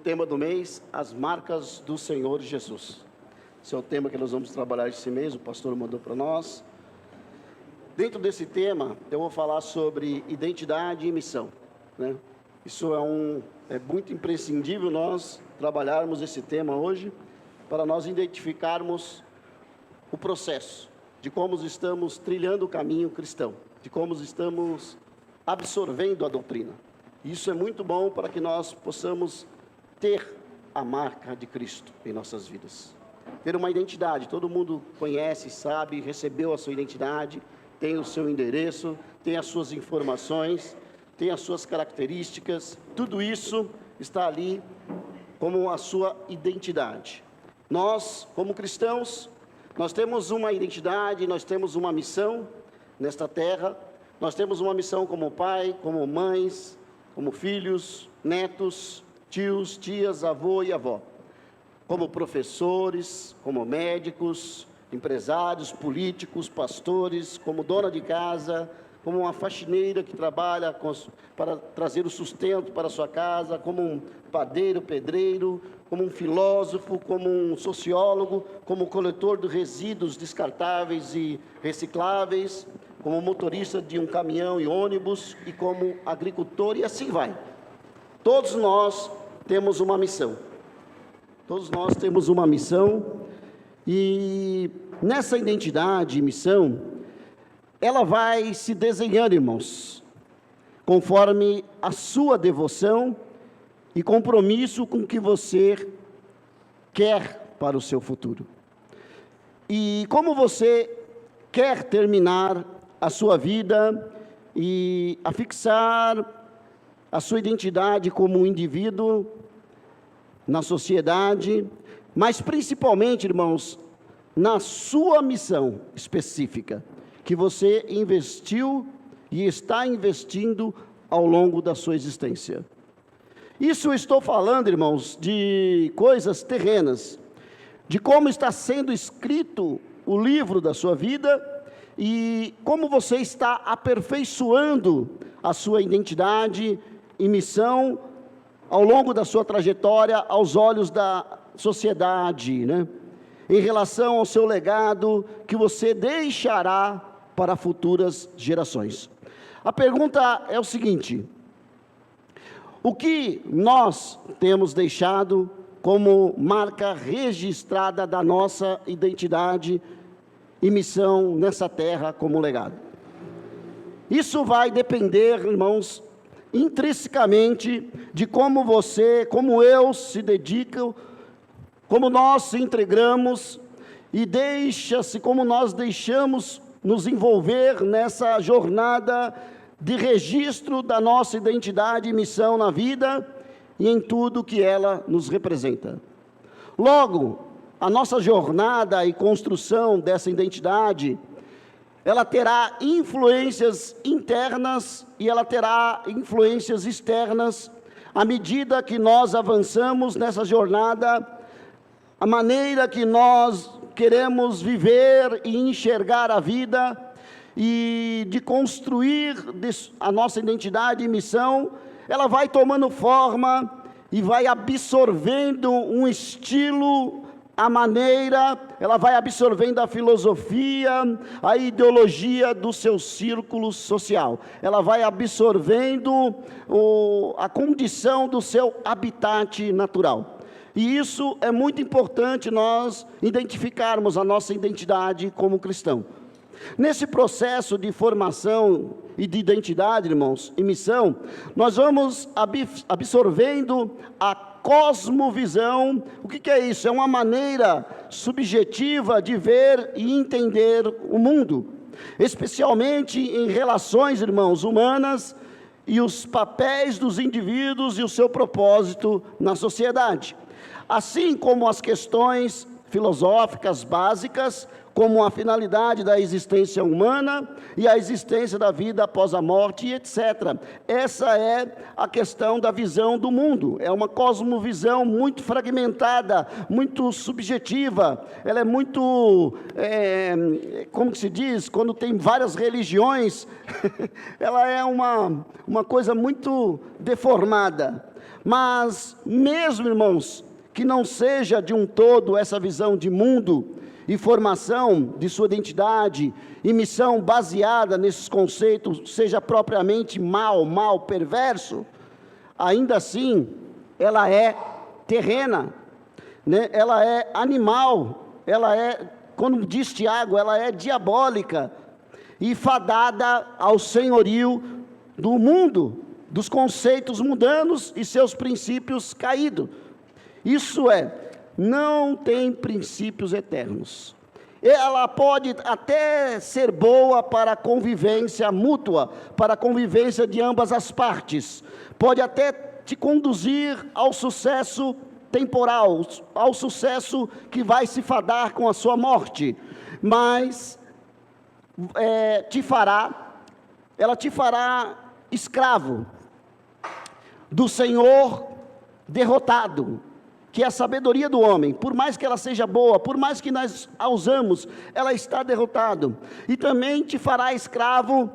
tema do mês, as marcas do Senhor Jesus. Esse é o tema que nós vamos trabalhar esse mês, o pastor mandou para nós. Dentro desse tema, eu vou falar sobre identidade e missão, né? Isso é muito imprescindível nós trabalharmos esse tema hoje, para nós identificarmos o processo de como estamos trilhando o caminho cristão, de como estamos absorvendo a doutrina. Isso é muito bom para que nós possamos ter a marca de Cristo em nossas vidas. Ter uma identidade, todo mundo conhece, sabe, recebeu a sua identidade, tem o seu endereço, tem as suas informações, tem as suas características, tudo isso está ali como a sua identidade. Nós, como cristãos, nós temos uma identidade, nós temos uma missão nesta terra, nós temos uma missão como pai, como mães, como filhos, netos, tios, tias, avô e avó, como professores, como médicos, empresários, políticos, pastores, como dona de casa, como uma faxineira que trabalha para trazer o sustento para a sua casa, como um padeiro, pedreiro, como um filósofo, como um sociólogo, como coletor de resíduos descartáveis e recicláveis, como motorista de um caminhão e ônibus, e como agricultor, e assim vai. Todos nós temos uma missão. Todos nós temos uma missão, e nessa identidade e missão, ela vai se desenhando, irmãos, conforme a sua devoção e compromisso com o que você quer para o seu futuro. E como você quer terminar a sua vida e afixar a sua identidade como um indivíduo na sociedade, mas principalmente, irmãos, na sua missão específica, que você investiu e está investindo ao longo da sua existência. Isso eu estou falando, irmãos, de coisas terrenas, de como está sendo escrito o livro da sua vida e como você está aperfeiçoando a sua identidade e missão ao longo da sua trajetória aos olhos da sociedade, né? Em relação ao seu legado que você deixará para futuras gerações. A pergunta é o seguinte: o que nós temos deixado como marca registrada da nossa identidade e missão nessa terra como legado? Isso vai depender, irmãos, intrinsecamente de como você, como eu se dedicam, como nós se entregamos e como nós deixamos nos envolver nessa jornada de registro da nossa identidade e missão na vida e em tudo que ela nos representa. Logo, a nossa jornada e construção dessa identidade, ela terá influências internas e ela terá influências externas à medida que nós avançamos nessa jornada, a maneira que nós queremos viver e enxergar a vida e de construir a nossa identidade e missão, ela vai tomando forma e vai absorvendo um estilo, a maneira, ela vai absorvendo a filosofia, a ideologia do seu círculo social, ela vai absorvendo a condição do seu habitat natural. E isso é muito importante nós identificarmos a nossa identidade como cristão. Nesse processo de formação e de identidade, irmãos, e missão, nós vamos absorvendo a cosmovisão. O que é isso? É uma maneira subjetiva de ver e entender o mundo, especialmente em relações, irmãos, humanas e os papéis dos indivíduos e o seu propósito na sociedade, assim como as questões filosóficas básicas, como a finalidade da existência humana e a existência da vida após a morte, etc. Essa é a questão da visão do mundo. É uma cosmovisão muito fragmentada, muito subjetiva. Ela é muito, como se diz, quando tem várias religiões, ela é uma coisa muito deformada. Mas mesmo, irmãos, que não seja de um todo essa visão de mundo e formação de sua identidade e missão baseada nesses conceitos, seja propriamente mal, perverso, ainda assim, ela é terrena, né? Ela é animal, ela é, como diz Tiago, ela é diabólica e fadada ao senhorio do mundo, dos conceitos mundanos e seus princípios caídos. Isso é, não tem princípios eternos. Ela pode até ser boa para a convivência mútua, para a convivência de ambas as partes. Pode até te conduzir ao sucesso temporal, ao sucesso que vai se fadar com a sua morte. Mas ela te fará escravo do Senhor derrotado, que é a sabedoria do homem. Por mais que ela seja boa, por mais que nós a usamos, ela está derrotada. E também te fará escravo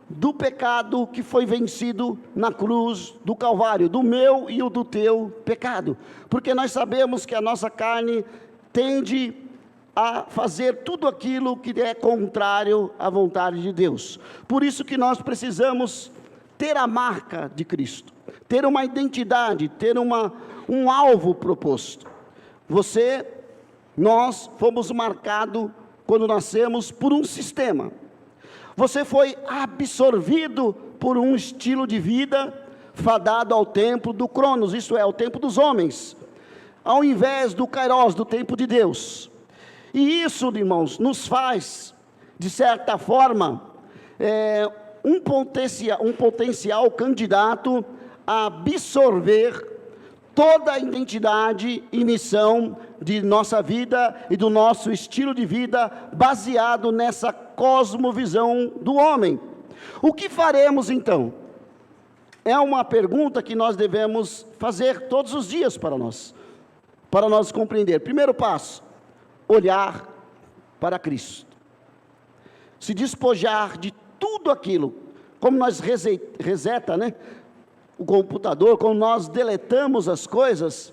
do pecado que foi vencido na cruz do Calvário, do meu e o do teu pecado. Porque nós sabemos que a nossa carne tende a fazer tudo aquilo que é contrário à vontade de Deus. Por isso que nós precisamos ter a marca de Cristo, ter uma identidade, ter um alvo proposto. Nós fomos marcados, quando nascemos, por um sistema. Você foi absorvido por um estilo de vida fadado ao tempo do Cronos, isto é, ao tempo dos homens, ao invés do Kairos, do tempo de Deus. E isso, irmãos, nos faz, de certa forma, um potencial candidato a absorver toda a identidade e missão de nossa vida e do nosso estilo de vida, baseado nessa cosmovisão do homem. O que faremos então? É uma pergunta que nós devemos fazer todos os dias para nós compreender. Primeiro passo, olhar para Cristo. Se despojar de tudo aquilo, como nós reseta, né? O computador, quando nós deletamos as coisas,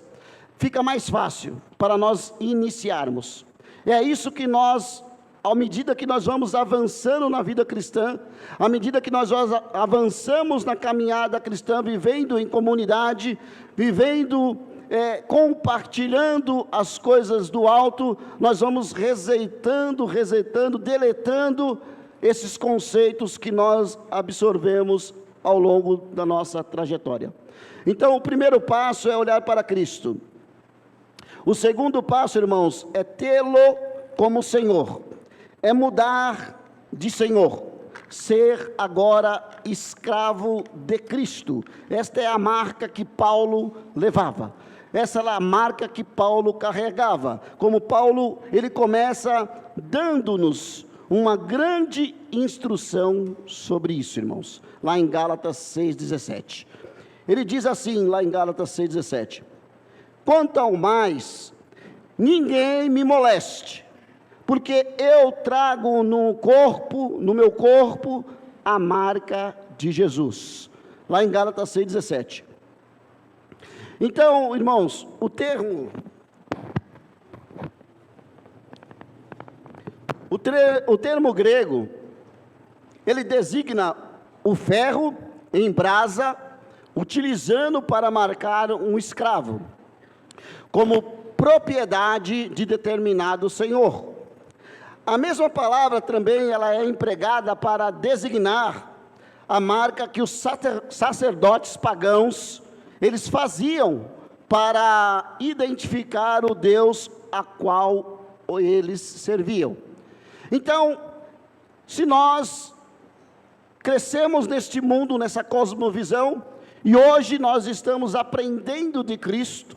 fica mais fácil para nós iniciarmos. É isso que nós, à medida que nós vamos avançando na vida cristã, à medida que nós avançamos na caminhada cristã, vivendo em comunidade, compartilhando as coisas do alto, nós vamos resetando, deletando esses conceitos que nós absorvemos ao longo da nossa trajetória. Então, o primeiro passo é olhar para Cristo. O segundo passo, irmãos, é tê-lo como Senhor. É mudar de Senhor. Ser agora escravo de Cristo. Esta é a marca que Paulo levava. Essa é a marca que Paulo carregava. Como Paulo, ele começa dando-nos uma grande instrução sobre isso, irmãos, lá em Gálatas 6,17. Ele diz assim, lá em Gálatas 6,17: quanto ao mais, ninguém me moleste, porque eu trago no meu corpo, a marca de Jesus. Lá em Gálatas 6,17. Então, irmãos, o termo grego, ele designa o ferro em brasa, utilizando para marcar um escravo, como propriedade de determinado senhor. A mesma palavra também ela é empregada para designar a marca que os sacerdotes pagãos, eles faziam para identificar o Deus a qual eles serviam. Então, se nós crescemos neste mundo, nessa cosmovisão, e hoje nós estamos aprendendo de Cristo,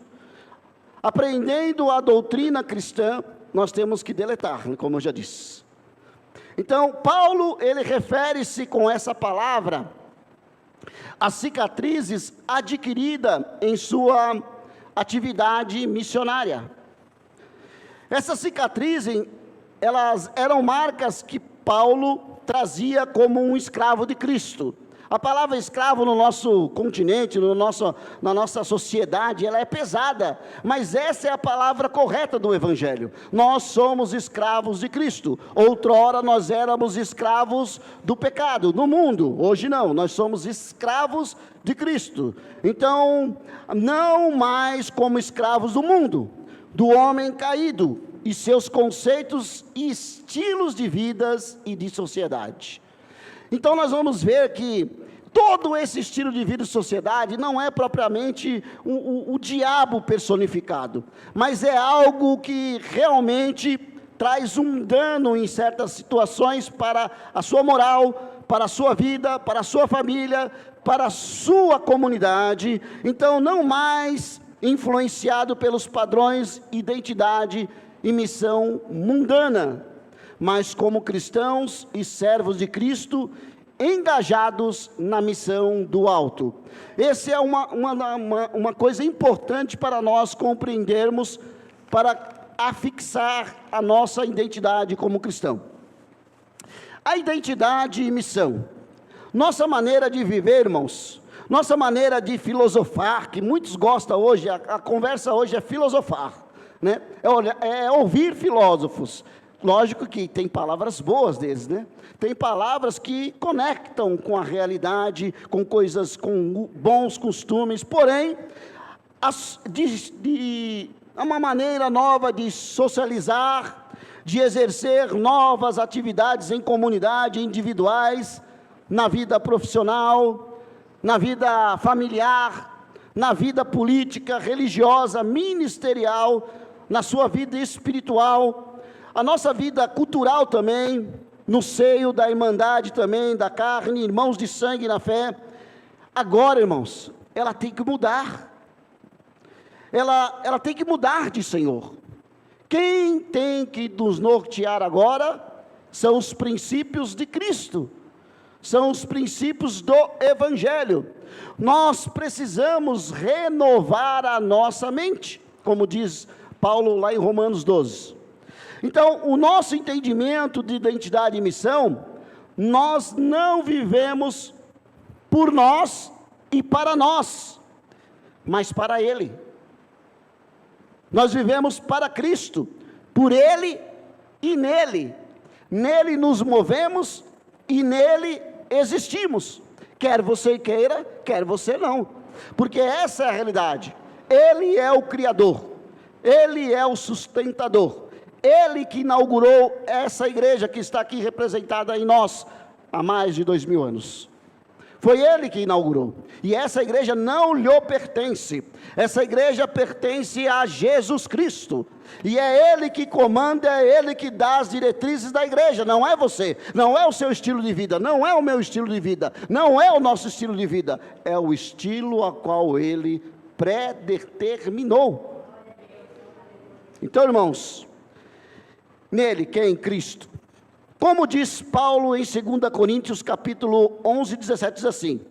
aprendendo a doutrina cristã, nós temos que deletar, como eu já disse. Então, Paulo, ele refere-se com essa palavra às cicatrizes adquiridas em sua atividade missionária. Essas cicatrizes, elas eram marcas que Paulo trazia como um escravo de Cristo. A palavra escravo no nosso continente, na nossa sociedade, ela é pesada, mas essa é a palavra correta do Evangelho. Nós somos escravos de Cristo. Outrora nós éramos escravos do pecado, no mundo. Hoje não, nós somos escravos de Cristo. Então, não mais como escravos do mundo, do homem caído e seus conceitos e estilos de vidas e de sociedade. Então nós vamos ver que todo esse estilo de vida e sociedade não é propriamente o diabo personificado, mas é algo que realmente traz um dano em certas situações para a sua moral, para a sua vida, para a sua família, para a sua comunidade. Então não mais influenciado pelos padrões, identidade e missão mundana, mas como cristãos e servos de Cristo, engajados na missão do alto. Essa é uma coisa importante para nós compreendermos, para afixar a nossa identidade como cristão. A identidade e missão. Nossa maneira de viver, irmãos, nossa maneira de filosofar, que muitos gostam hoje, a conversa hoje é filosofar, né? É ouvir filósofos. Lógico que tem palavras boas deles, né? Tem palavras que conectam com a realidade, com coisas, com bons costumes, porém, uma maneira nova de socializar, de exercer novas atividades em comunidade, individuais, na vida profissional, na vida familiar, na vida política, religiosa, ministerial, na sua vida espiritual, a nossa vida cultural também, no seio da irmandade também, da carne, irmãos de sangue na fé. Agora, irmãos, ela tem que mudar. Ela tem que mudar de Senhor. Quem tem que nos nortear agora são os princípios de Cristo, são os princípios do Evangelho. Nós precisamos renovar a nossa mente, como diz Paulo lá em Romanos 12. Então, o nosso entendimento de identidade e missão, nós não vivemos por nós e para nós, mas para Ele. Nós vivemos para Cristo, por Ele e nele. Nele nos movemos e nele existimos. Quer você queira, quer você não. Porque essa é a realidade. Ele é o Criador. Ele é o sustentador. Ele que inaugurou essa igreja que está aqui representada em nós há mais de 2000 anos. Foi Ele que inaugurou. E essa igreja não lhe pertence. Essa igreja pertence a Jesus Cristo. E é Ele que comanda, é Ele que dá as diretrizes da igreja. Não é você, não é o seu estilo de vida, não é o meu estilo de vida, não é o nosso estilo de vida. É o estilo a qual Ele predeterminou. Então, irmãos, nele, que é em Cristo, como diz Paulo em 2 Coríntios, capítulo 11, 17, diz assim,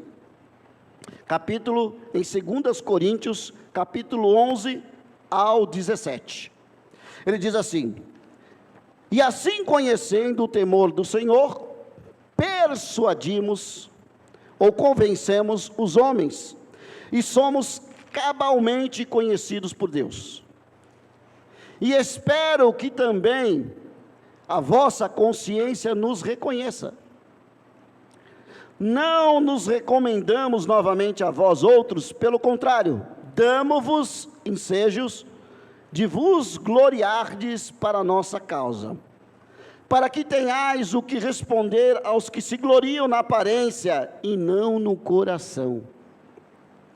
em 2 Coríntios, capítulo 11 ao 17, ele diz assim, e assim conhecendo o temor do Senhor, persuadimos, ou convencemos os homens, e somos cabalmente conhecidos por Deus, e espero que também a vossa consciência nos reconheça. Não nos recomendamos novamente a vós outros, pelo contrário, damo-vos ensejos de vos gloriardes para a nossa causa, para que tenhais o que responder aos que se gloriam na aparência e não no coração.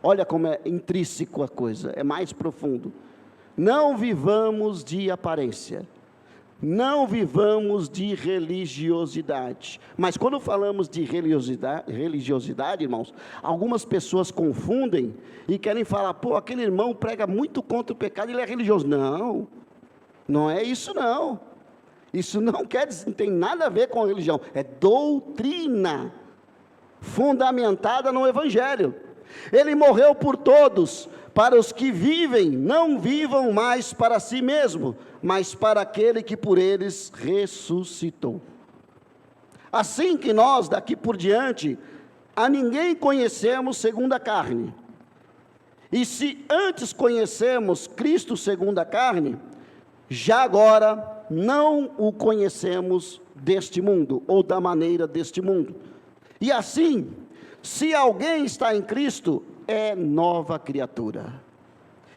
Olha como é intrínseco a coisa, é mais profundo. Não vivamos de aparência, não vivamos de religiosidade. Mas quando falamos de religiosidade, irmãos, algumas pessoas confundem e querem falar, pô, aquele irmão prega muito contra o pecado, ele é religioso. Não, Não é isso não. Isso não não tem nada a ver com religião, é doutrina fundamentada no Evangelho. Ele morreu por todos, para os que vivem, não vivam mais para si mesmo, mas para aquele que por eles ressuscitou. Assim que nós, daqui por diante, a ninguém conhecemos segundo a carne. E se antes conhecemos Cristo segundo a carne, já agora não o conhecemos deste mundo, ou da maneira deste mundo. E assim, se alguém está em Cristo, é nova criatura.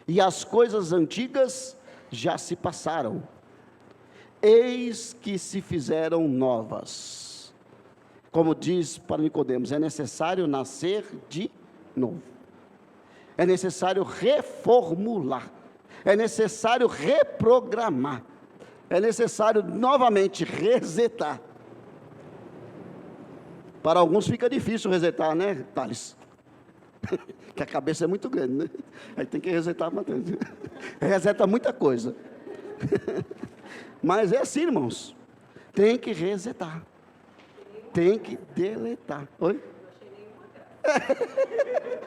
E as coisas antigas já se passaram. Eis que se fizeram novas. Como diz para Nicodemos, é necessário nascer de novo. É necessário reformular. É necessário reprogramar. É necessário novamente resetar. Para alguns fica difícil resetar, né, Thales? Que a cabeça é muito grande, né? Aí tem que resetar bastante. Reseta muita coisa. Mas é assim, irmãos. Tem que resetar. Tem que deletar. Oi?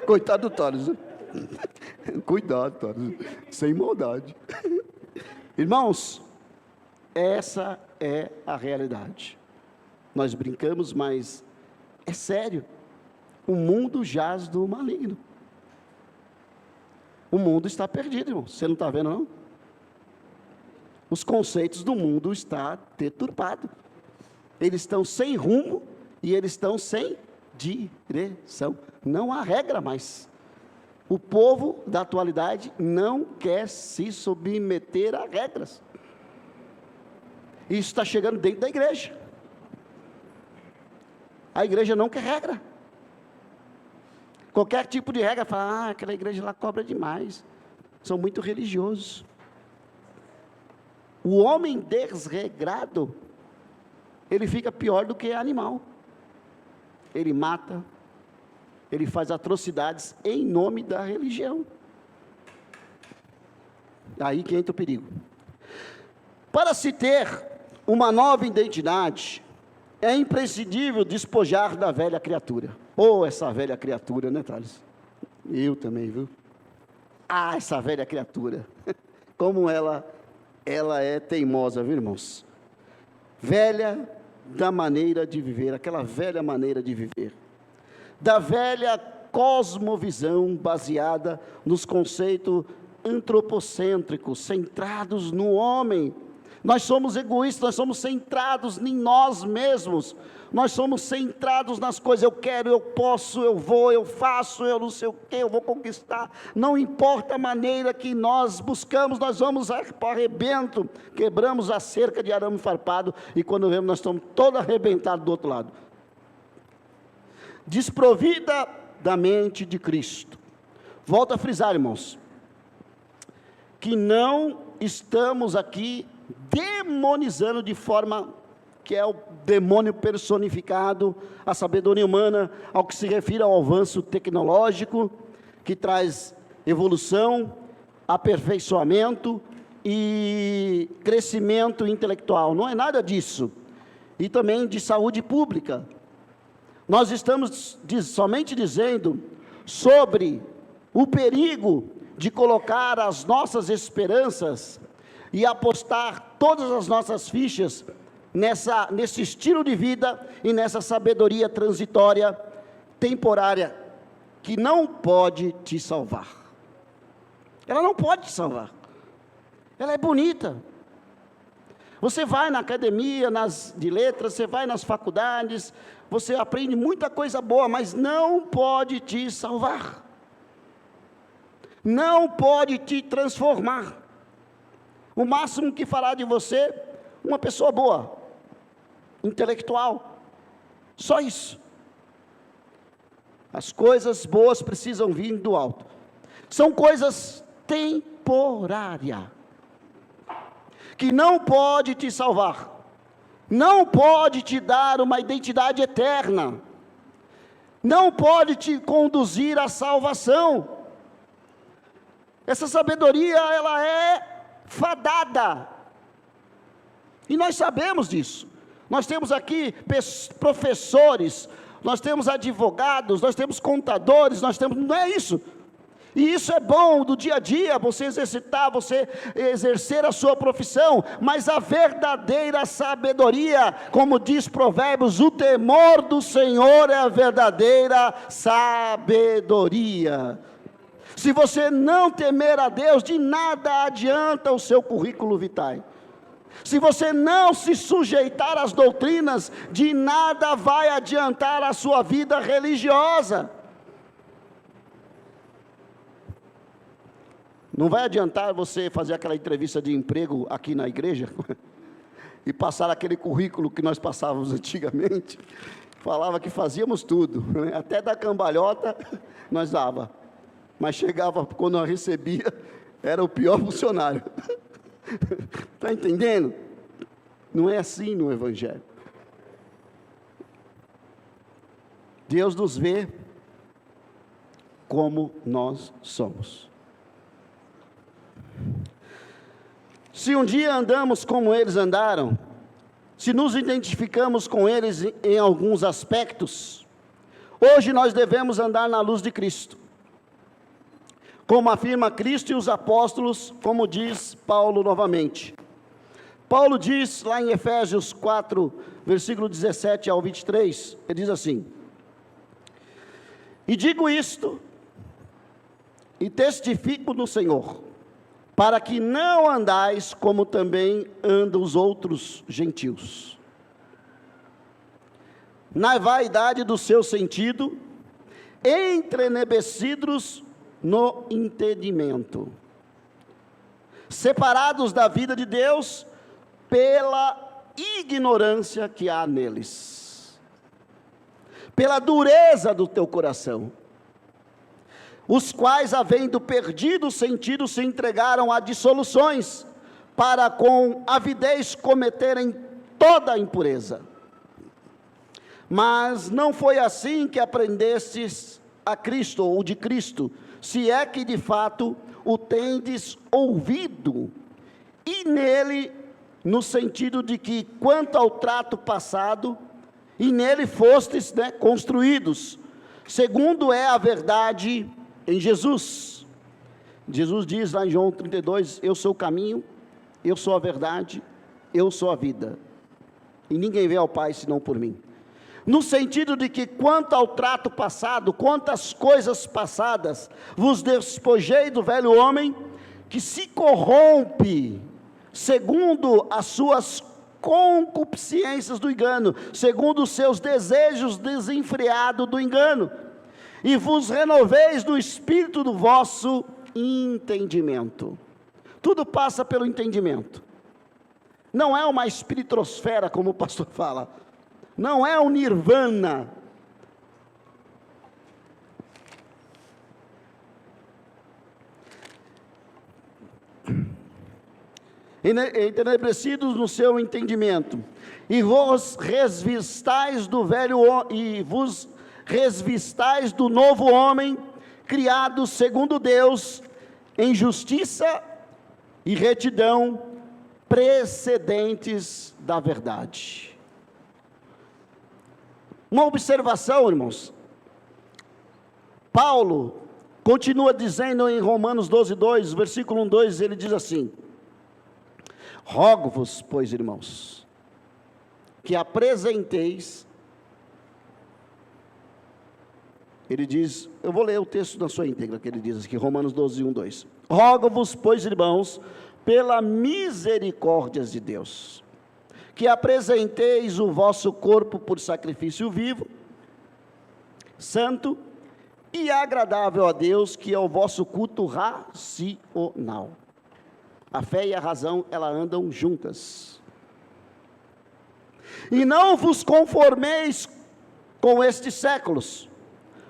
Coitado do Thales. Cuidado, Thales. Sem maldade. Irmãos, essa é a realidade. Nós brincamos, mas é sério. O mundo jaz do maligno. O mundo está perdido, irmão. Você não está vendo, não? Os conceitos do mundo estão deturpados. Eles estão sem rumo e eles estão sem direção. Não há regra mais. O povo da atualidade não quer se submeter a regras. Isso está chegando dentro da igreja. A igreja não quer regra. Qualquer tipo de regra, fala, aquela igreja lá cobra demais, são muito religiosos. O homem desregrado, ele fica pior do que animal. Ele mata, ele faz atrocidades em nome da religião. Aí que entra o perigo. Para se ter uma nova identidade, é imprescindível despojar da velha criatura. Essa velha criatura, né, Thales? Eu também, viu? Essa velha criatura. Como ela é teimosa, viu, irmãos? Velha da maneira de viver, aquela velha maneira de viver. Da velha cosmovisão baseada nos conceitos antropocêntricos, centrados no homem. Nós somos egoístas, nós somos centrados em nós mesmos, nós somos centrados nas coisas, eu quero, eu posso, eu vou, eu faço, eu não sei o que, eu vou conquistar, não importa a maneira que nós buscamos, nós vamos para arrebento, quebramos a cerca de arame farpado, e quando vemos nós estamos todos arrebentados do outro lado. Desprovida da mente de Cristo. Volto a frisar, irmãos, que não estamos aqui demonizando de forma que é o demônio personificado, a sabedoria humana, ao que se refere ao avanço tecnológico, que traz evolução, aperfeiçoamento e crescimento intelectual. Não é nada disso. E também de saúde pública. Nós estamos somente dizendo sobre o perigo de colocar as nossas esperanças e apostar todas as nossas fichas nesse estilo de vida e nessa sabedoria transitória, temporária, que não pode te salvar. Ela não pode te salvar. Ela é bonita. Você vai na academia, de letras, você vai nas faculdades, você aprende muita coisa boa, mas não pode te salvar. Não pode te transformar. O máximo que fará de você uma pessoa boa, intelectual, só isso. As coisas boas precisam vir do alto, são coisas temporárias, que não pode te salvar, não pode te dar uma identidade eterna, não pode te conduzir à salvação. Essa sabedoria, ela é fadada E nós sabemos disso. Nós temos aqui professores, nós temos advogados, nós temos contadores, não é isso. E isso é bom do dia a dia, você exercitar, você exercer a sua profissão, mas a verdadeira sabedoria, como diz Provérbios, o temor do Senhor é a verdadeira sabedoria. Se você não temer a Deus, de nada adianta o seu currículo vitae. Se você não se sujeitar às doutrinas, de nada vai adiantar a sua vida religiosa. Não vai adiantar você fazer aquela entrevista de emprego aqui na igreja e passar aquele currículo que nós passávamos antigamente. Falava que fazíamos tudo, né? Até da cambalhota nós dava. Mas chegava, quando nós recebia, era o pior funcionário. Está entendendo? Não é assim no Evangelho. Deus nos vê como nós somos. Se um dia andamos como eles andaram, se nos identificamos com eles em alguns aspectos, hoje nós devemos andar na luz de Cristo, como afirma Cristo e os apóstolos, como diz Paulo novamente. Paulo diz lá em Efésios 4, versículo 17 ao 23, ele diz assim: e digo isto, e testifico no Senhor, para que não andais como também andam os outros gentios, na vaidade do seu sentido, entrenebecidos no entendimento, separados da vida de Deus, pela ignorância que há neles, pela dureza do teu coração, os quais, havendo perdido o sentido, se entregaram a dissoluções, para com avidez cometerem toda a impureza. Mas não foi assim que aprendestes a Cristo, ou de Cristo, se é que de fato o tendes ouvido, e nele, no sentido de que, quanto ao trato passado, e nele fostes, construídos, segundo é a verdade em Jesus. Jesus diz lá em João 32, eu sou o caminho, eu sou a verdade, eu sou a vida, e ninguém vem ao Pai senão por mim. No sentido de que, quanto ao trato passado, quantas coisas passadas, vos despojei do velho homem, que se corrompe, segundo as suas concupiscências do engano, segundo os seus desejos desenfreados do engano, e vos renoveis no espírito do vosso entendimento. Tudo passa pelo entendimento. Não é uma espiritosfera, como o pastor fala. Não é um nirvana. Entenebrecidos no seu entendimento, e vos resvistais do velho e vos resvistais do novo homem, criado segundo Deus, em justiça e retidão, precedentes da verdade. Uma observação, irmãos. Paulo continua dizendo em Romanos 12:2, versículo 1-2, ele diz assim: rogo-vos, pois, irmãos, que apresenteis. Ele diz, eu vou ler o texto na sua íntegra, que ele diz aqui, Romanos 12:1-2. Rogo-vos, pois, irmãos, pela misericórdia de Deus, que apresenteis o vosso corpo por sacrifício vivo, santo e agradável a Deus, que é o vosso culto racional. A fé e a razão, elas andam juntas. E não vos conformeis com estes séculos,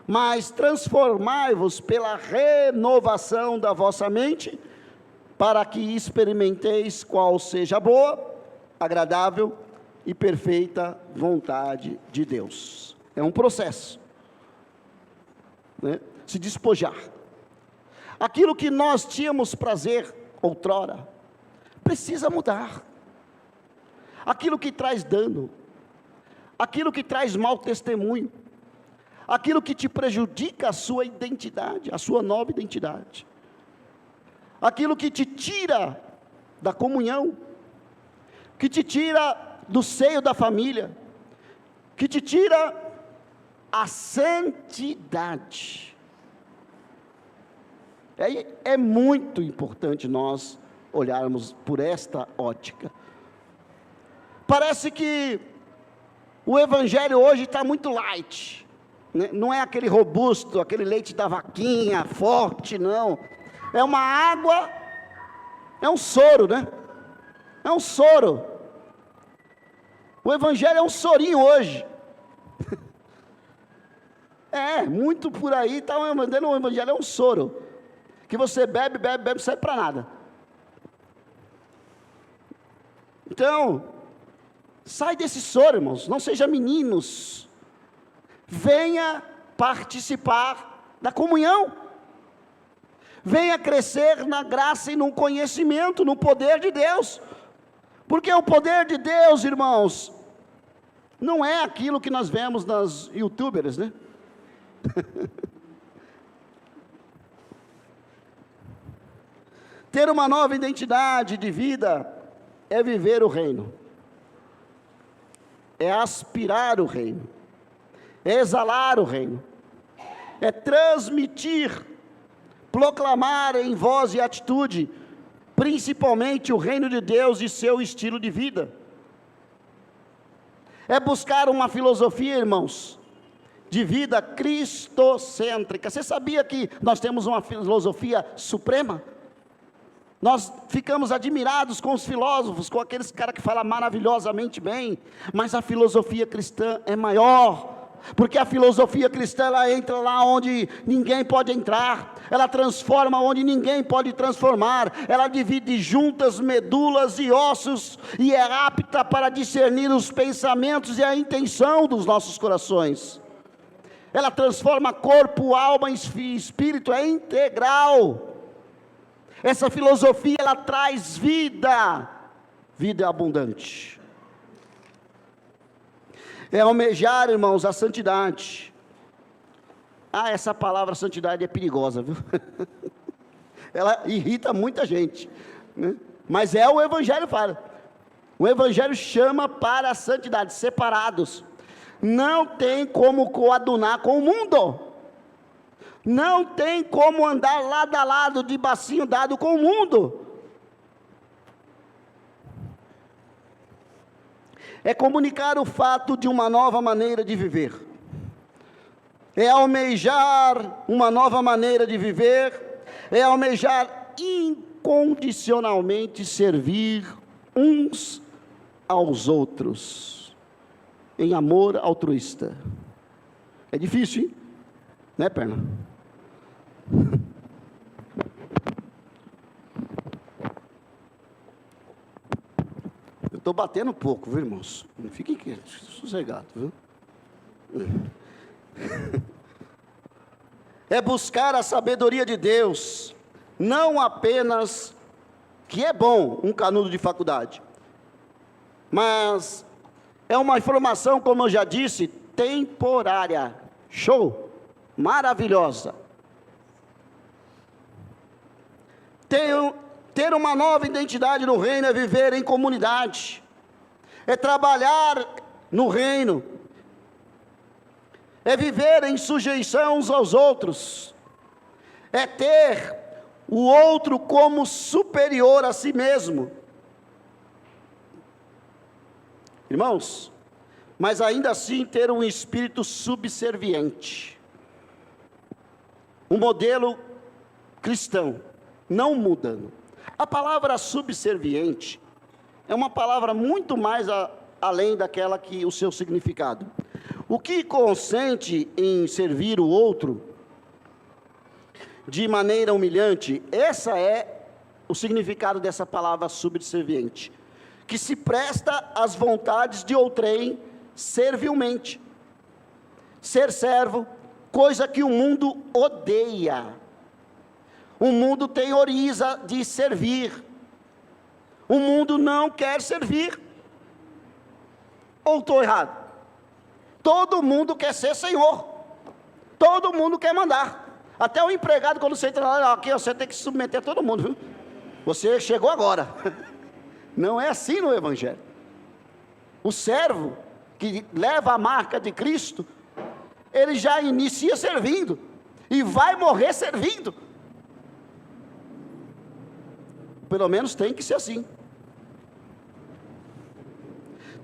mas transformai-vos pela renovação da vossa mente, para que experimenteis qual seja a boa, agradável e perfeita vontade de Deus. É um processo, né? Se despojar. Aquilo que nós tínhamos prazer outrora, precisa mudar. aquilo que traz dano, aquilo que traz mau testemunho, aquilo que te prejudica a sua identidade, a sua nova identidade, aquilo que te tira da comunhão, que te tira do seio da família, que te tira a santidade. É muito importante nós olharmos por esta ótica. Parece que o evangelho hoje está muito light, né? Não é aquele robusto, aquele leite da vaquinha, forte, não. É uma água, é um soro, né? É um soro. O evangelho é um sorinho hoje. Muito por aí está o evangelho é um soro, que você bebe, não serve para nada. Então, sai desse soro, irmãos, não seja meninos, venha participar da comunhão, venha crescer na graça e no conhecimento, no poder de Deus, porque o poder de Deus, irmãos, não é aquilo que nós vemos nas youtubers, né? Ter uma nova identidade de vida é viver o reino, é aspirar o reino, é exalar o reino, é transmitir, proclamar em voz e atitude, principalmente o reino de Deus e seu estilo de vida. É buscar uma filosofia, irmãos, de vida cristocêntrica. Você sabia que nós temos uma filosofia suprema? Nós ficamos admirados com os filósofos, com aqueles caras que falam maravilhosamente bem, mas a filosofia cristã é maior, porque a filosofia cristã, ela entra lá onde ninguém pode entrar, ela transforma onde ninguém pode transformar, ela divide juntas medulas e ossos, e é apta para discernir os pensamentos e a intenção dos nossos corações. Ela transforma corpo, alma e espírito, é integral. Essa filosofia, ela traz vida abundante. É almejar, irmãos, a santidade. Essa palavra santidade é perigosa, viu? Ela irrita muita gente, né? Mas o evangelho fala. O evangelho chama para a santidade, separados. Não tem como coadunar com o mundo. Não tem como andar lado a lado, de bacinho dado com o mundo. É comunicar o fato de uma nova maneira de viver. É almejar uma nova maneira de viver. É almejar incondicionalmente servir uns aos outros, em amor altruísta. É difícil, hein? Né, perna? Eu estou batendo um pouco, viu, irmãos? Não fiquem sossegados, viu? É buscar a sabedoria de Deus, não apenas, que é bom, um canudo de faculdade, mas é uma informação, como eu já disse, temporária. Show! Maravilhosa. Ter uma nova identidade no reino é viver em comunidade, é trabalhar no reino, é viver em sujeição uns aos outros, é ter o outro como superior a si mesmo. Irmãos, mas ainda assim ter um espírito subserviente. Um modelo cristão, não mudando. A palavra subserviente é uma palavra muito mais além daquela que o seu significado. O que consente em servir o outro de maneira humilhante, essa é o significado dessa palavra subserviente, que se presta às vontades de outrem servilmente. Ser servo, coisa que o mundo odeia. O mundo teoriza de servir. O mundo não quer servir. Ou estou errado? Todo mundo quer ser senhor. Todo mundo quer mandar. Até o empregado, quando você entra lá, aqui você tem que submeter a todo mundo, viu? Você chegou agora. Não é assim no Evangelho. O servo que leva a marca de Cristo, ele já inicia servindo. E vai morrer servindo. Pelo menos tem que ser assim.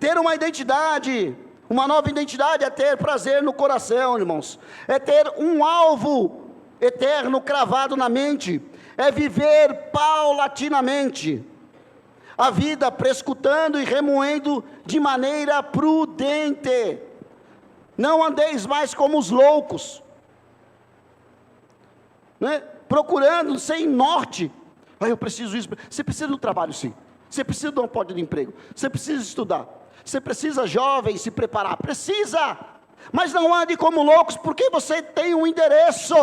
Ter uma identidade, uma nova identidade é ter prazer no coração, irmãos. É ter um alvo eterno cravado na mente. É viver paulatinamente a vida, prescutando e remoendo de maneira prudente. Não andeis mais como os loucos, né? Procurando sem norte. Eu preciso isso. Você precisa do trabalho, sim. Você precisa de uma porta de emprego. Você precisa estudar. Você precisa, jovem, se preparar. Precisa. Mas não ande como loucos, porque você tem um endereço.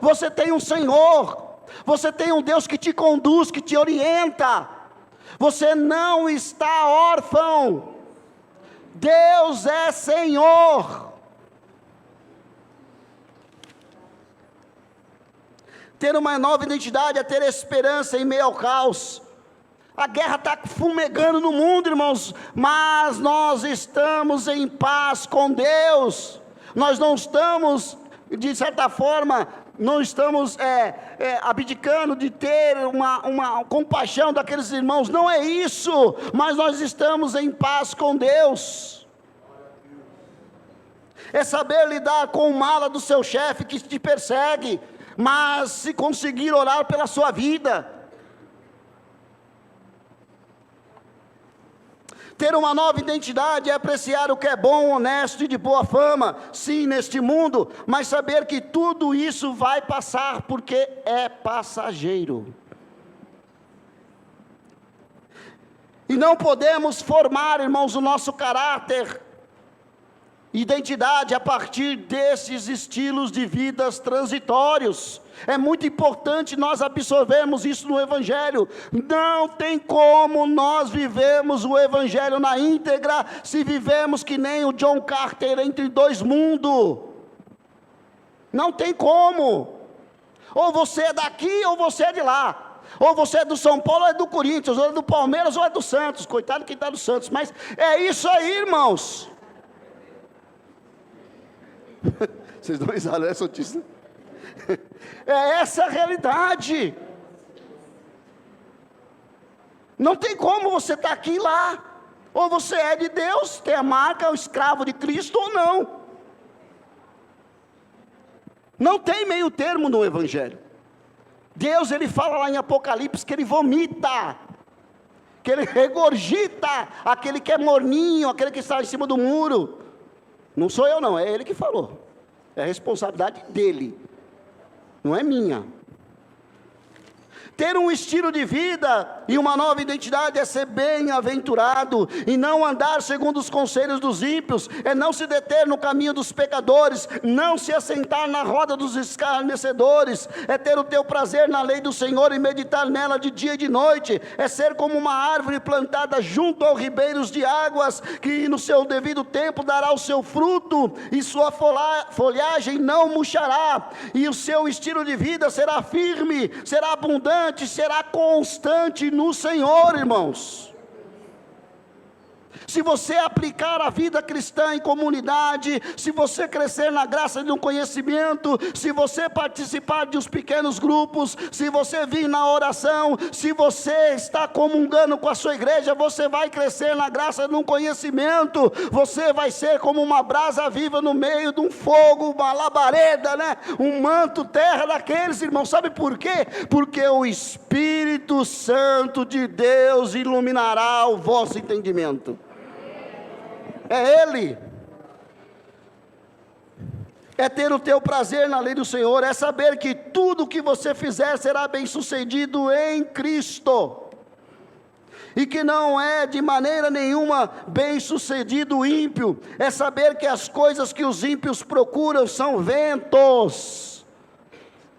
Você tem um Senhor. Você tem um Deus que te conduz, que te orienta. Você não está órfão. Deus é Senhor. Ter uma nova identidade é ter esperança em meio ao caos. A guerra está fumegando no mundo, irmãos, mas nós estamos em paz com Deus. Nós não estamos, de certa forma, não estamos abdicando de ter uma compaixão daqueles irmãos. Não é isso, mas nós estamos em paz com Deus. É saber lidar com o mala do seu chefe que te persegue, mas se conseguir orar pela sua vida. Ter uma nova identidade é apreciar o que é bom, honesto e de boa fama, sim, neste mundo, mas saber que tudo isso vai passar, porque é passageiro. E não podemos formar, irmãos, o nosso caráter, identidade a partir desses estilos de vidas transitórios. É muito importante nós absorvermos isso no Evangelho. Não tem como nós vivemos o Evangelho na íntegra, se vivemos que nem o John Carter entre dois mundos. Não tem como. Ou você é daqui, ou você é de lá. Ou você é do São Paulo, ou é do Corinthians, ou é do Palmeiras, ou é do Santos. Coitado quem está do Santos, mas é isso aí, irmãos. Vocês não risaram, né, Santista? É essa a realidade. Não tem como você estar aqui e lá. Ou você é de Deus, tem a marca, é o escravo de Cristo, ou não. Não tem meio termo no Evangelho. Deus, ele fala lá em Apocalipse que ele vomita, que ele regurgita aquele que é morninho, aquele que está em cima do muro. Não sou eu não, é ele que falou. É a responsabilidade dele, não é minha. Ter um estilo de vida e uma nova identidade é ser bem-aventurado e não andar segundo os conselhos dos ímpios, é não se deter no caminho dos pecadores, não se assentar na roda dos escarnecedores, é ter o teu prazer na lei do Senhor e meditar nela de dia e de noite, é ser como uma árvore plantada junto aos ribeiros de águas, que no seu devido tempo dará o seu fruto, e sua folhagem não murchará, e o seu estilo de vida será firme, será abundante, será constante no Senhor, irmãos. Se você aplicar a vida cristã em comunidade, se você crescer na graça de um conhecimento, se você participar de uns pequenos grupos, se você vir na oração, se você está comungando com a sua igreja, você vai crescer na graça de um conhecimento, você vai ser como uma brasa viva no meio de um fogo, uma labareda, né? Um manto terra daqueles, irmãos. Sabe por quê? Porque o Espírito Santo de Deus iluminará o vosso entendimento. É Ele. É ter o teu prazer na lei do Senhor, é saber que tudo que você fizer será bem sucedido em Cristo, e que não é de maneira nenhuma bem sucedido o ímpio, é saber que as coisas que os ímpios procuram são ventos,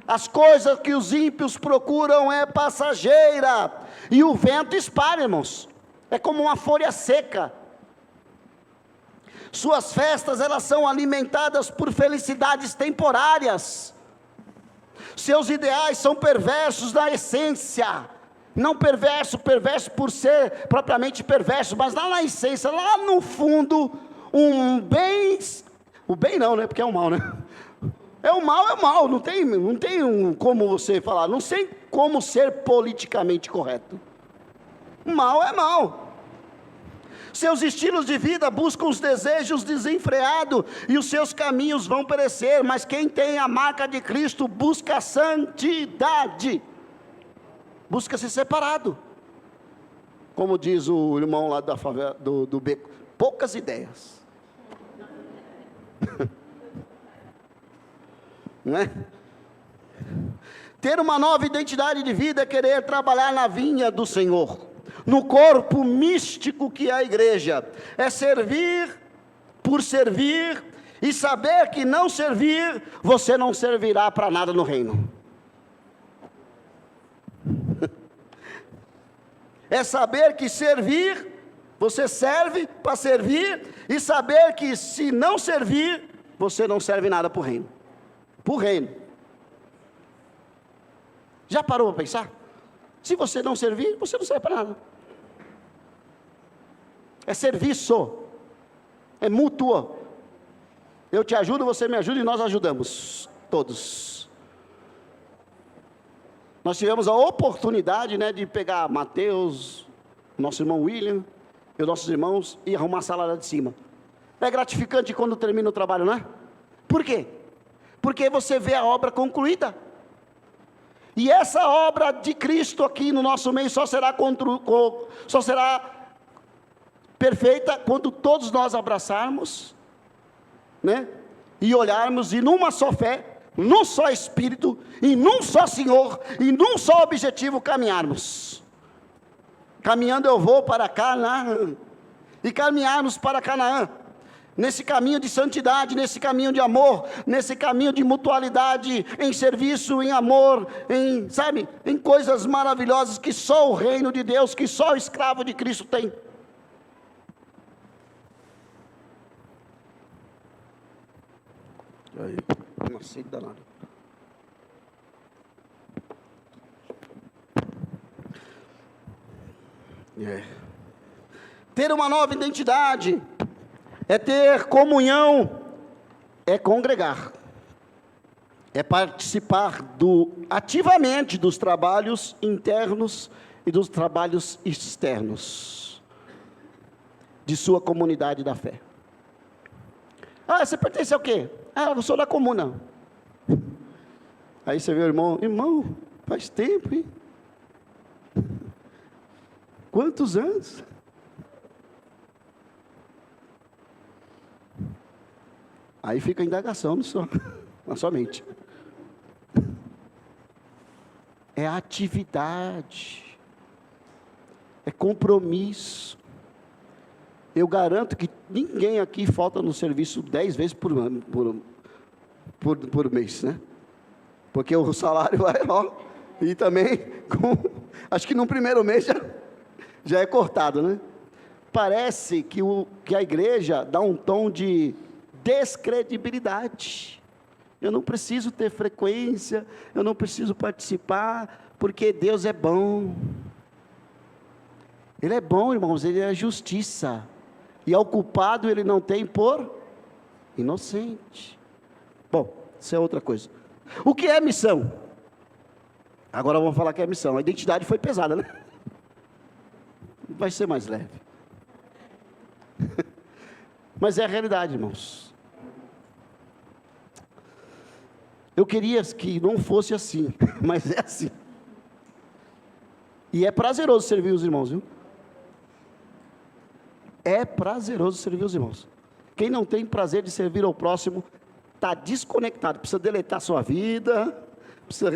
as coisas que os ímpios procuram é passageira, e o vento espalha, irmãos, é como uma folha seca. Suas festas, elas são alimentadas por felicidades temporárias. Seus ideais são perversos na essência. Não perverso por ser propriamente perverso, mas lá na essência, lá no fundo, o bem não, né? Porque é o mal, né? É o mal, não tem como você falar, não sei como ser politicamente correto. Mal é mal. Seus estilos de vida buscam os desejos desenfreados, e os seus caminhos vão perecer, mas quem tem a marca de Cristo busca a santidade, busca ser separado, como diz o irmão lá da favela, do beco, poucas ideias, não é? Ter uma nova identidade de vida é querer trabalhar na vinha do Senhor, no corpo místico que é a igreja, é servir por servir, e saber que não servir, você não servirá para nada no reino. É saber que servir, você serve para servir, e saber que se não servir, você não serve nada para o reino. Para o reino. Já parou para pensar? Se você não servir, você não serve para nada. É serviço, é mútuo. Eu te ajudo, você me ajuda e nós ajudamos, todos. Nós tivemos a oportunidade, né, de pegar Mateus, nosso irmão William, e os nossos irmãos, e arrumar a sala lá de cima. É gratificante quando termina o trabalho, não é? Por quê? Porque você vê a obra concluída. E essa obra de Cristo aqui no nosso meio só será perfeita quando todos nós abraçarmos, né? E olharmos, e numa só fé, num só Espírito, e num só Senhor, e num só objetivo caminharmos. Caminhando eu vou para Canaã, e caminharmos para Canaã, nesse caminho de santidade, nesse caminho de amor, nesse caminho de mutualidade, em serviço, em amor, em coisas maravilhosas que só o reino de Deus, que só o escravo de Cristo tem. Aí, uma sede danada. Ter uma nova identidade é ter comunhão, é congregar, é participar ativamente dos trabalhos internos e dos trabalhos externos de sua comunidade da fé. Ah, você pertence ao quê? Ah, eu sou da comuna. Aí você vê o irmão, faz tempo, hein? Quantos anos? Aí fica a indagação na sua mente. É atividade, é compromisso. Eu garanto que ninguém aqui falta no serviço 10 vezes por ano, por mês, né? Porque o salário vai, e também, acho que no primeiro mês já é cortado, né? Parece que a igreja dá um tom de descredibilidade. Eu não preciso ter frequência, eu não preciso participar, porque Deus é bom. Ele é bom, irmãos, Ele é justiça, e ao culpado Ele não tem por inocente. Bom, isso é outra coisa. O que é missão? Agora vamos falar que é missão. A identidade foi pesada, né? Vai ser mais leve. Mas é a realidade, irmãos. Eu queria que não fosse assim, mas é assim. E é prazeroso servir os irmãos, viu? É prazeroso servir os irmãos. Quem não tem prazer de servir ao próximo, está desconectado, precisa deletar sua vida, precisa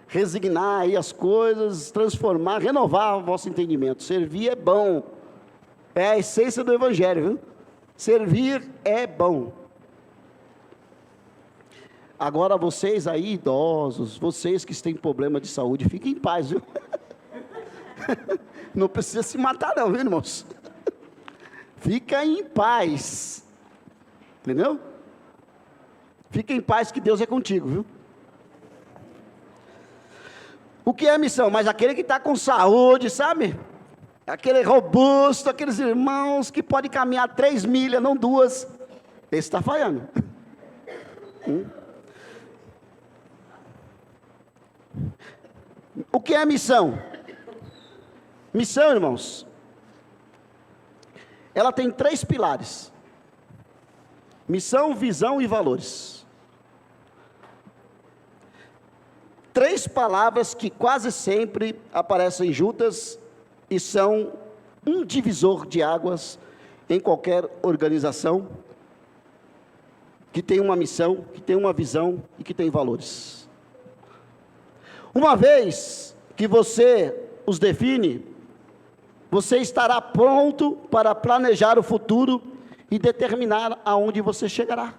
resignar aí as coisas, transformar, renovar o vosso entendimento. Servir é bom, é a essência do Evangelho, viu? Servir é bom. Agora vocês aí, idosos, vocês que têm problema de saúde, fiquem em paz, viu? Não precisa se matar não, viu, irmãos? Fica em paz. Entendeu? Fica em paz que Deus é contigo, viu? O que é missão? Mas aquele que está com saúde, sabe? Aquele robusto, aqueles irmãos que podem caminhar 3 milhas, não 2. Esse está falhando. O que é missão? Missão, irmãos, ela tem 3 pilares: missão, visão e valores. 3 palavras que quase sempre aparecem juntas e são um divisor de águas em qualquer organização que tem uma missão, que tem uma visão e que tem valores. Uma vez que você os define, você estará pronto para planejar o futuro e determinar aonde você chegará.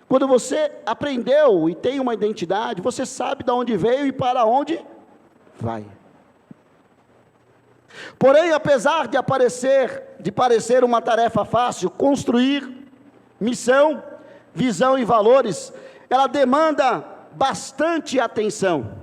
Quando você aprendeu e tem uma identidade, você sabe de onde veio e para onde vai. Porém, apesar de parecer uma tarefa fácil, construir missão, visão e valores, ela demanda bastante atenção.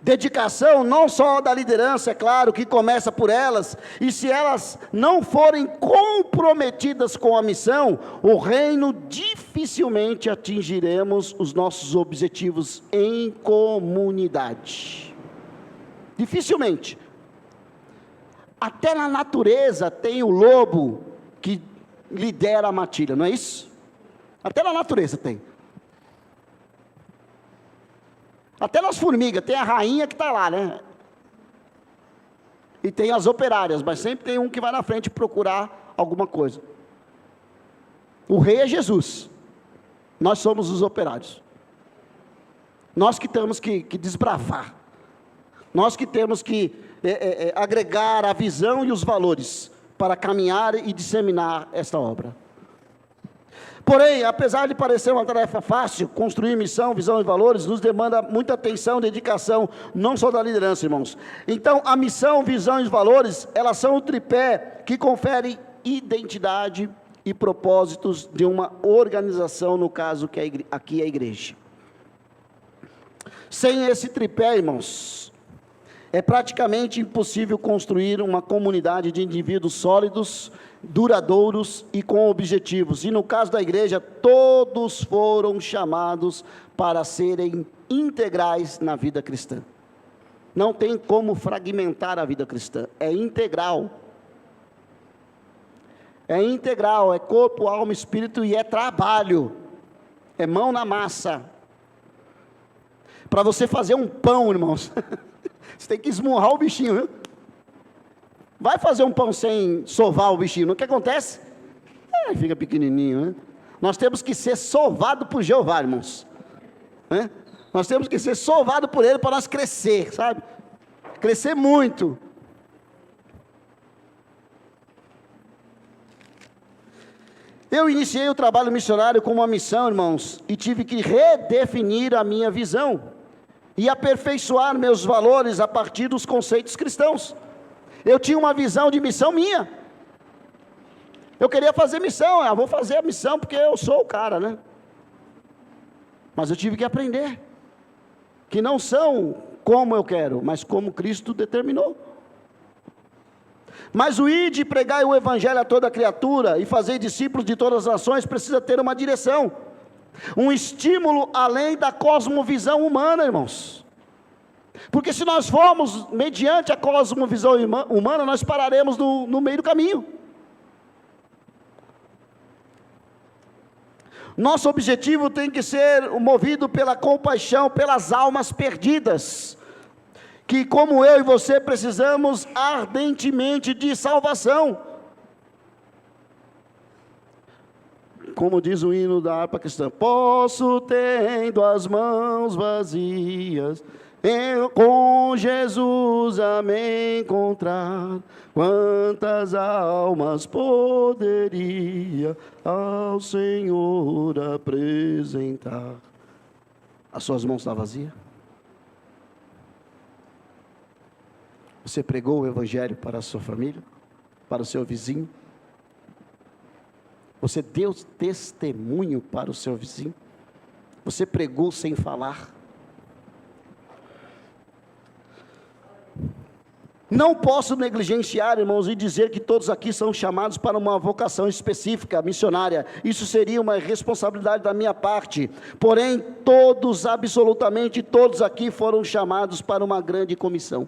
Dedicação não só da liderança, é claro, que começa por elas, e se elas não forem comprometidas com a missão, o reino dificilmente atingiremos os nossos objetivos em comunidade. Dificilmente. Até na natureza tem o lobo que lidera a matilha, não é isso? Até na natureza tem. Até nas formigas, tem a rainha que está lá, né? E tem as operárias, mas sempre tem um que vai na frente procurar alguma coisa. O rei é Jesus. Nós somos os operários. Nós que temos que desbravar. Nós que temos que agregar a visão e os valores para caminhar e disseminar esta obra. Porém, apesar de parecer uma tarefa fácil, construir missão, visão e valores, nos demanda muita atenção, dedicação, não só da liderança, irmãos. Então, a missão, visão e valores, elas são o tripé que confere identidade e propósitos de uma organização, no caso, que aqui é a igreja. Sem esse tripé, irmãos, é praticamente impossível construir uma comunidade de indivíduos sólidos, duradouros e com objetivos. E no caso da igreja, todos foram chamados para serem integrais na vida cristã. Não tem como fragmentar a vida cristã, é integral. É integral, é corpo, alma, espírito e é trabalho. É mão na massa. Para você fazer um pão, irmãos, você tem que esmurrar o bichinho, viu? Vai fazer um pão sem sovar o bichinho, o que acontece? Fica pequenininho, né? Nós temos que ser sovados por Jeová, irmãos. Né? Nós temos que ser sovados por Ele para nós crescer, sabe? Crescer muito. Eu iniciei o trabalho missionário com uma missão, irmãos, e tive que redefinir a minha visão e aperfeiçoar meus valores a partir dos conceitos cristãos. Eu tinha uma visão de missão minha. Eu queria fazer missão, vou fazer a missão porque eu sou o cara, né? Mas eu tive que aprender que não são como eu quero, mas como Cristo determinou. Mas o ir de pregar o evangelho a toda criatura e fazer discípulos de todas as nações precisa ter uma direção, um estímulo além da cosmovisão humana, irmãos. Porque se nós formos mediante a cosmovisão humana, nós pararemos no meio do caminho. Nosso objetivo tem que ser movido pela compaixão, pelas almas perdidas, que como eu e você precisamos ardentemente de salvação. Como diz o hino da harpa cristã: posso, tendo as mãos vazias, com Jesus a me encontrar, quantas almas poderia ao Senhor apresentar. As suas mãos estão vazias? Você pregou o evangelho para a sua família? para o seu vizinho? Você deu testemunho para o seu vizinho? Você pregou sem falar? Não posso negligenciar, irmãos, e dizer que todos aqui são chamados para uma vocação específica, missionária. Isso seria uma responsabilidade da minha parte. Porém, todos, absolutamente todos aqui foram chamados para uma grande comissão.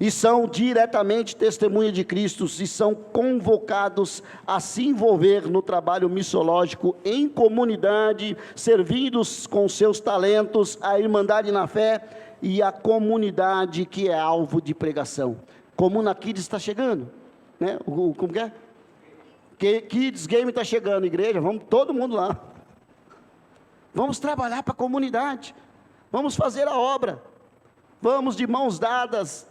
E são diretamente testemunha de Cristo, e são convocados a se envolver no trabalho missiológico em comunidade, servindo com seus talentos, a irmandade na fé, e a comunidade que é alvo de pregação. Comuna Kids está chegando, né? Como que é? Kids Game está chegando, igreja, vamos todo mundo lá. Vamos trabalhar para a comunidade, vamos fazer a obra, vamos de mãos dadas,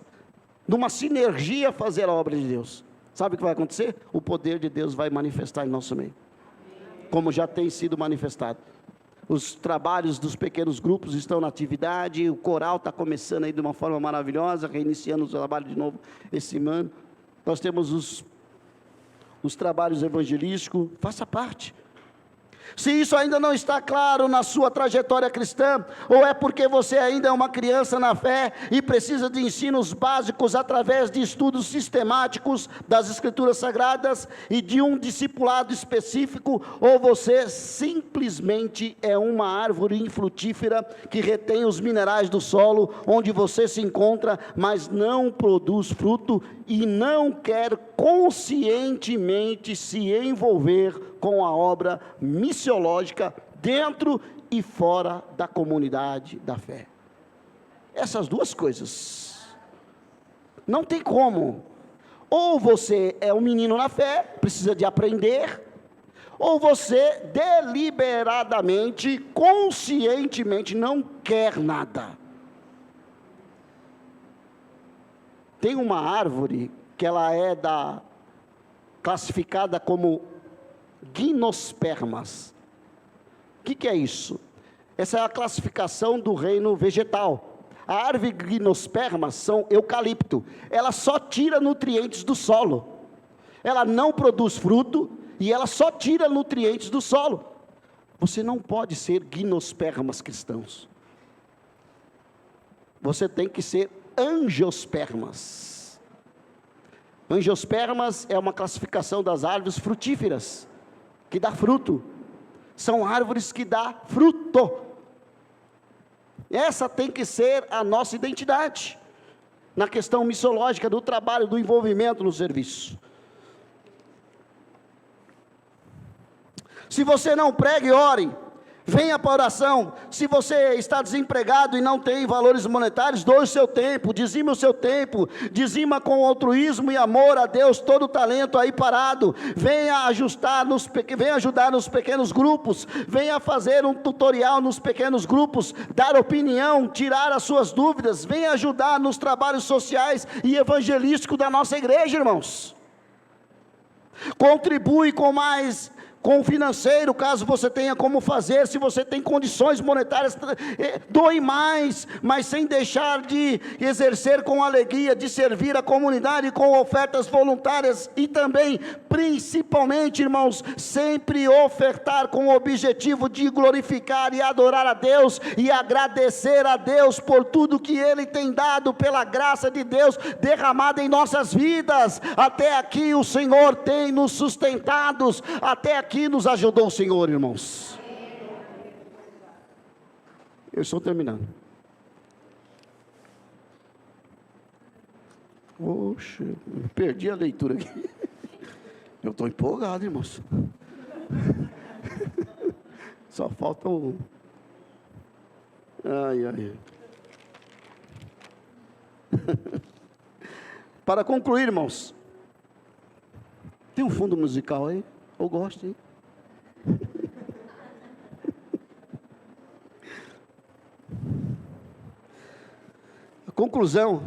numa sinergia fazer a obra de Deus. Sabe o que vai acontecer? O poder de Deus vai manifestar em nosso meio, como já tem sido manifestado. Os trabalhos dos pequenos grupos estão na atividade, o coral está começando aí de uma forma maravilhosa, reiniciando o trabalho de novo esse ano. Nós temos os trabalhos evangelísticos, faça parte. Se isso ainda não está claro na sua trajetória cristã, ou é porque você ainda é uma criança na fé e precisa de ensinos básicos através de estudos sistemáticos das Escrituras Sagradas e de um discipulado específico, ou você simplesmente é uma árvore infrutífera que retém os minerais do solo onde você se encontra, mas não produz fruto e não quer conscientemente se envolver com a obra missiológica dentro e fora da comunidade da fé. Essas duas coisas não tem como. Ou você é um menino na fé, precisa de aprender, ou você deliberadamente, conscientemente não quer nada. Tem uma árvore que ela é classificada como gimnospermas. O que é isso? Essa é a classificação do reino vegetal. A árvore gimnospermas são eucalipto. Ela só tira nutrientes do solo. Ela não produz fruto e ela só tira nutrientes do solo. Você não pode ser gimnospermas cristãos. Você tem que ser angiospermas. Angiospermas é uma classificação das árvores frutíferas, que dá fruto. São árvores que dão fruto. Essa tem que ser a nossa identidade, na questão missiológica, do trabalho, do envolvimento no serviço. Se você não prega e ore, venha para a oração. Se você está desempregado e não tem valores monetários, doe o seu tempo, dizima o seu tempo, dizima com altruísmo e amor a Deus todo o talento aí parado. Venha ajudar nos pequenos grupos, venha fazer um tutorial nos pequenos grupos, dar opinião, tirar as suas dúvidas, venha ajudar nos trabalhos sociais e evangelísticos da nossa igreja, irmãos. Contribui com o financeiro, caso você tenha como fazer. Se você tem condições monetárias, doe mais, mas sem deixar de exercer com alegria, de servir a comunidade com ofertas voluntárias, e também, principalmente, irmãos, sempre ofertar com o objetivo de glorificar e adorar a Deus, e agradecer a Deus por tudo que Ele tem dado, pela graça de Deus derramada em nossas vidas. Até aqui o Senhor tem nos sustentado, até aqui nos ajudou o Senhor, irmãos. Eu estou terminando. Oxe, perdi a leitura aqui. Eu estou empolgado, irmãos. Só falta um. Ai. Para concluir, irmãos, tem um fundo musical aí? Eu gosto, hein? A conclusão,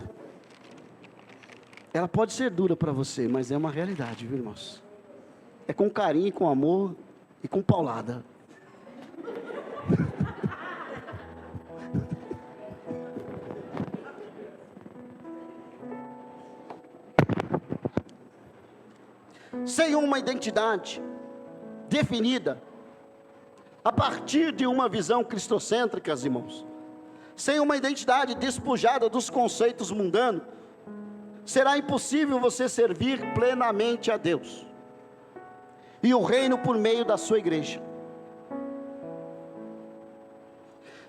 ela pode ser dura para você, mas é uma realidade, viu, irmãos? É com carinho, com amor e com paulada. sem uma identidade definida, a partir de uma visão cristocêntrica, irmãos, sem uma identidade despojada dos conceitos mundanos, será impossível você servir plenamente a Deus e o reino por meio da sua igreja.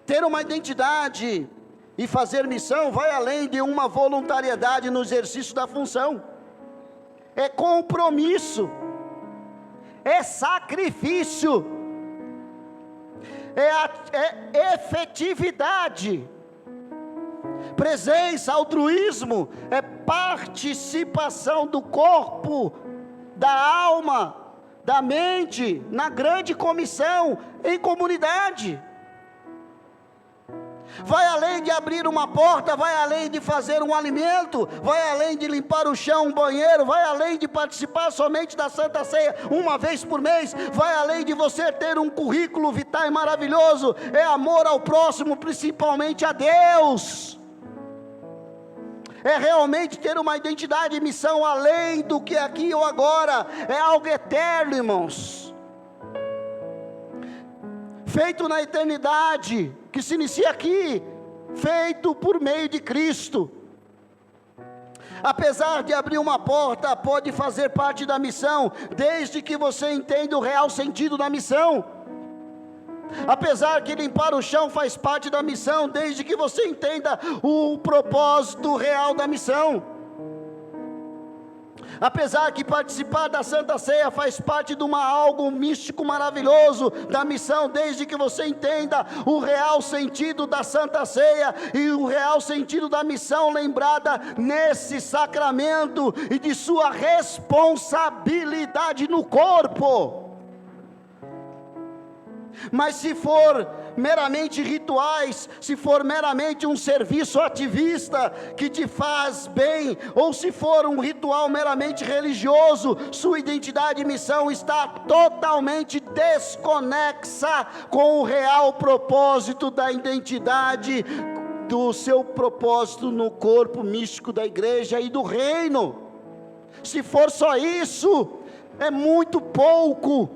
Ter uma identidade e fazer missão vai além de uma voluntariedade no exercício da função. É compromisso, é sacrifício, é efetividade, presença, altruísmo, é participação do corpo, da alma, da mente, na grande comissão, em comunidade. Vai além de abrir uma porta, vai além de fazer um alimento, vai além de limpar o chão, um banheiro, vai além de participar somente da Santa Ceia uma vez por mês, vai além de você ter um currículo vitae maravilhoso, é amor ao próximo, principalmente a Deus. É realmente ter uma identidade e missão além do que aqui ou agora, é algo eterno, irmãos, feito na eternidade, que se inicia aqui, feito por meio de Cristo. Apesar de abrir uma porta, pode fazer parte da missão, desde que você entenda o real sentido da missão. Apesar de limpar o chão faz parte da missão, desde que você entenda o propósito real da missão. Apesar que participar da Santa Ceia faz parte de algo místico maravilhoso da missão, desde que você entenda o real sentido da Santa Ceia e o real sentido da missão lembrada nesse sacramento e de sua responsabilidade no corpo. Mas se for meramente rituais, se for meramente um serviço ativista que te faz bem, ou se for um ritual meramente religioso, sua identidade e missão está totalmente desconexa com o real propósito da identidade, do seu propósito no corpo místico da igreja e do reino. Se for só isso, é muito pouco.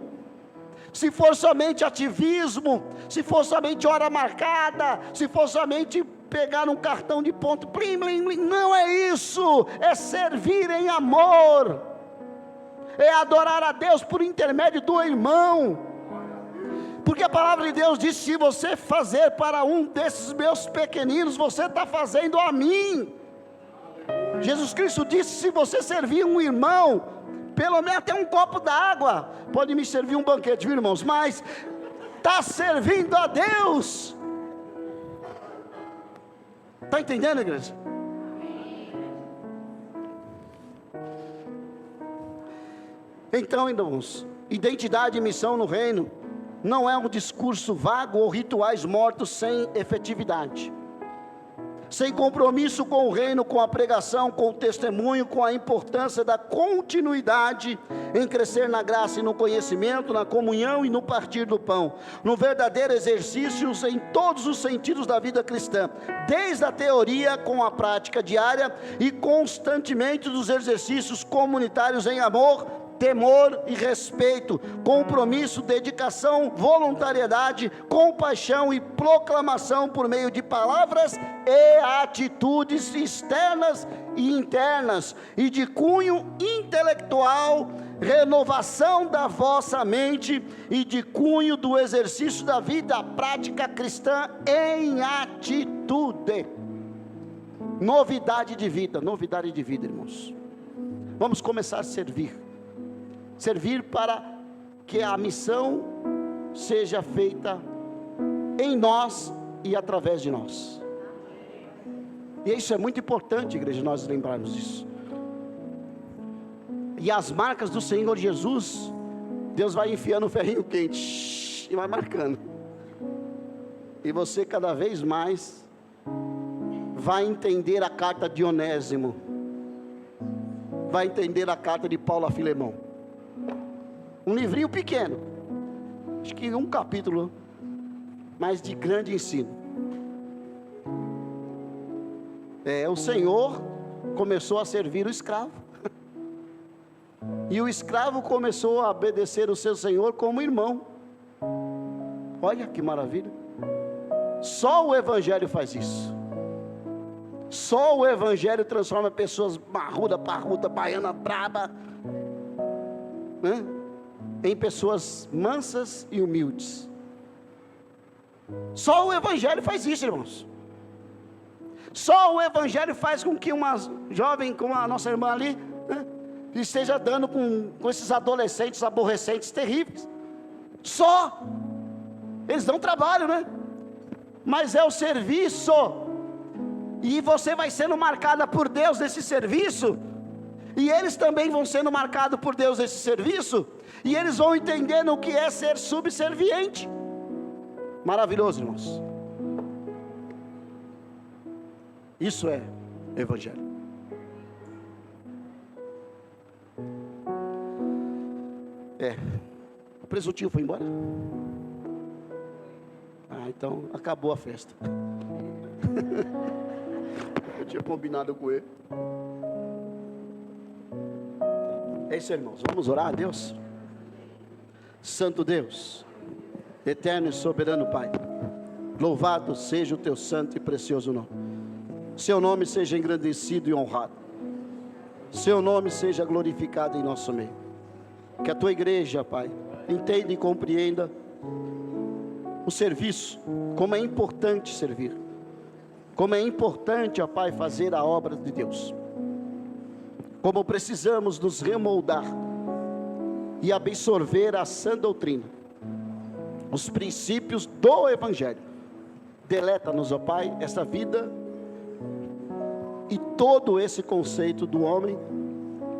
Se for somente ativismo, se for somente hora marcada, se for somente pegar um cartão de ponto, plim, plim, plim, não é isso, é servir em amor, é adorar a Deus por intermédio do irmão, porque a palavra de Deus diz: se você fazer para um desses meus pequeninos, você está fazendo a mim. Jesus Cristo disse: se você servir um irmão, pelo menos até um copo d'água, pode me servir um banquete, viu, irmãos? Mas está servindo a Deus. Está entendendo, igreja? Então, irmãos, identidade e missão no reino não é um discurso vago ou rituais mortos sem efetividade, sem compromisso com o reino, com a pregação, com o testemunho, com a importância da continuidade em crescer na graça e no conhecimento, na comunhão e no partir do pão, no verdadeiro exercício em todos os sentidos da vida cristã, desde a teoria com a prática diária e constantemente dos exercícios comunitários em amor, temor e respeito, compromisso, dedicação, voluntariedade, compaixão e proclamação por meio de palavras e atitudes externas e internas, e de cunho intelectual, renovação da vossa mente, e de cunho do exercício da vida prática cristã em atitude. Novidade de vida, irmãos. Vamos começar a servir para que a missão seja feita em nós e através de nós. E isso é muito importante, igreja, nós lembrarmos disso. E as marcas do Senhor Jesus, Deus vai enfiando um ferrinho quente e vai marcando. E você cada vez mais vai entender a carta de Onésimo, vai entender a carta de Paulo a Filemão. Um livrinho pequeno, acho que um capítulo, mas de grande ensino. O Senhor começou a servir o escravo. E o escravo começou a obedecer o seu senhor como irmão. Olha que maravilha. Só o evangelho faz isso. Só o evangelho transforma pessoas marruda, parruda, baiana, braba, né, em pessoas mansas e humildes. Só o evangelho faz isso, irmãos. Só o evangelho faz com que uma jovem como a nossa irmã ali, né, esteja dando com esses adolescentes aborrecentes terríveis. Só. Eles dão trabalho, né? Mas é o serviço. E você vai sendo marcada por Deus nesse serviço. E eles também vão sendo marcados por Deus nesse serviço. E eles vão entendendo o que é ser subserviente. Maravilhoso, irmãos. Isso é evangelho. O presuntinho foi embora? Então acabou a festa. Eu tinha combinado com ele. É isso, irmãos. Vamos orar a Deus. Santo Deus, eterno e soberano Pai, louvado seja o teu santo e precioso nome. Seu nome seja engrandecido e honrado. Seu nome seja glorificado em nosso meio. Que a tua igreja, Pai, entenda e compreenda o serviço, como é importante servir, como é importante, ó Pai, fazer a obra de Deus, como precisamos nos remoldar e absorver a sã doutrina, os princípios do Evangelho. Deleta-nos, ó Pai, essa vida e todo esse conceito do homem,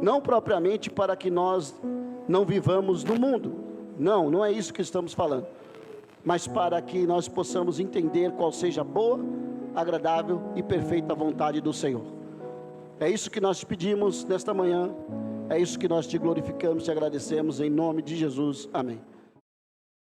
não propriamente para que nós não vivamos no mundo, não é isso que estamos falando, mas para que nós possamos entender qual seja a boa, agradável e perfeita vontade do Senhor. É isso que nós te pedimos nesta manhã, é isso que nós te glorificamos e agradecemos em nome de Jesus, amém.